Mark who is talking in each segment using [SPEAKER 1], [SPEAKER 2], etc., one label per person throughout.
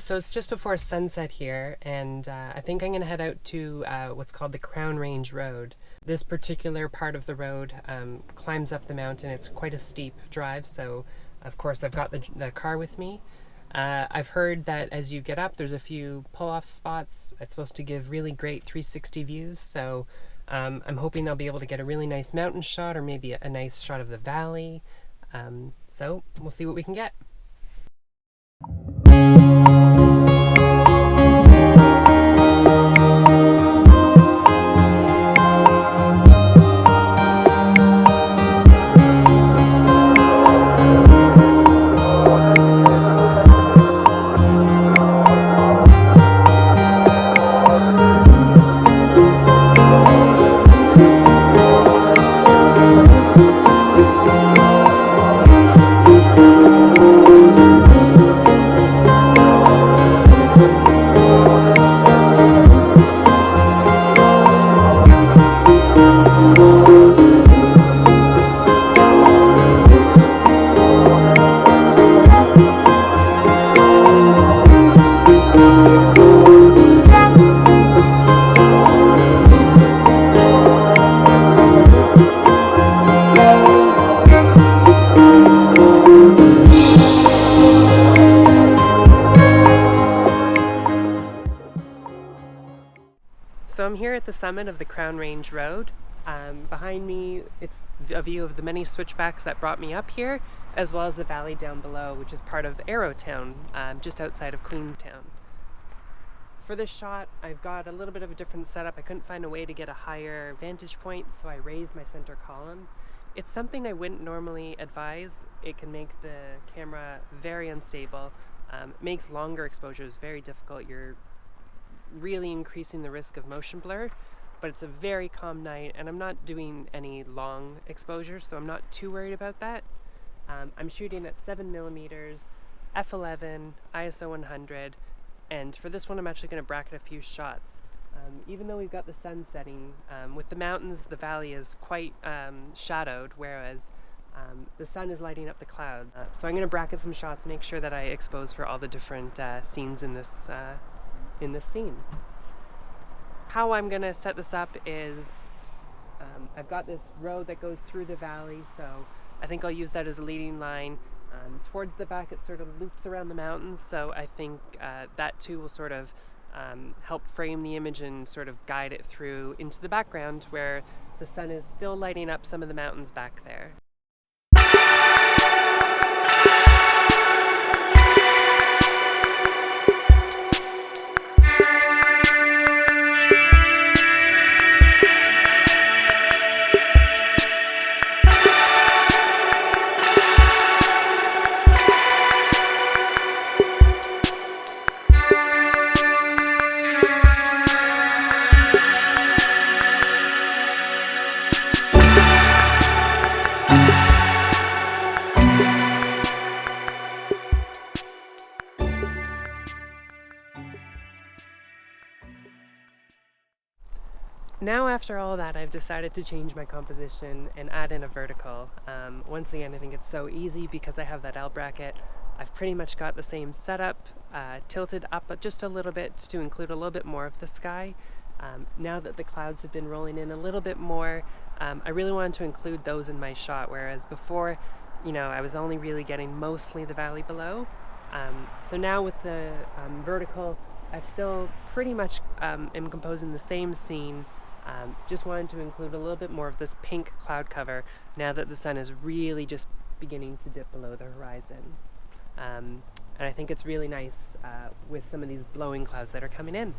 [SPEAKER 1] So it's just before sunset here, and I think I'm going to head out to what's called the Crown Range Road. This particular part of the road climbs up the mountain. It's quite a steep drive, so of course I've got the car with me. I've heard that as you get up, there's a few pull-off spots. It's supposed to give really great 360 views, so I'm hoping I'll be able to get a really nice mountain shot or maybe a nice shot of the valley. So we'll see what we can get. So I'm here at the summit of the Crown Range Road. Behind me, it's a view of the many switchbacks that brought me up here, as well as the valley down below, which is part of Arrowtown, just outside of Queenstown. For this shot, I've got a little bit of a different setup. I couldn't find a way to get a higher vantage point, so I raised my center column. It's something I wouldn't normally advise. It can make the camera very unstable. It makes longer exposures very difficult. You're really increasing the risk of motion blur, but it's a very calm night and I'm not doing any long exposures, so I'm not too worried about that. I'm shooting at 7mm, f11, ISO 100, and for this one I'm actually going to bracket a few shots. Even though we've got the sun setting, with the mountains the valley is quite shadowed, whereas the sun is lighting up the clouds. So I'm going to bracket some shots, make sure that I expose for all the different scenes in this scene. How I'm gonna set this up is I've got this road that goes through the valley, so I think I'll use that as a leading line. Towards the back it sort of loops around the mountains, so I think that too will sort of help frame the image and sort of guide it through into the background where the sun is still lighting up some of the mountains back there. Now after all that, I've decided to change my composition and add in a vertical. Once again, I think it's so easy because I have that L bracket. I've pretty much got the same setup, tilted up just a little bit to include a little bit more of the sky. Now that the clouds have been rolling in a little bit more, I really wanted to include those in my shot, whereas before, I was only really getting mostly the valley below. So now with the vertical, I've still pretty much am composing the same scene. Just wanted to include a little bit more of this pink cloud cover now that the sun is really just beginning to dip below the horizon. And I think it's really nice with some of these blowing clouds that are coming in.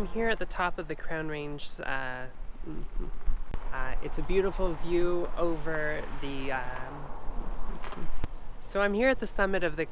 [SPEAKER 1] I'm here at the top of the Crown Range. It's a beautiful view over the So I'm here at the summit of the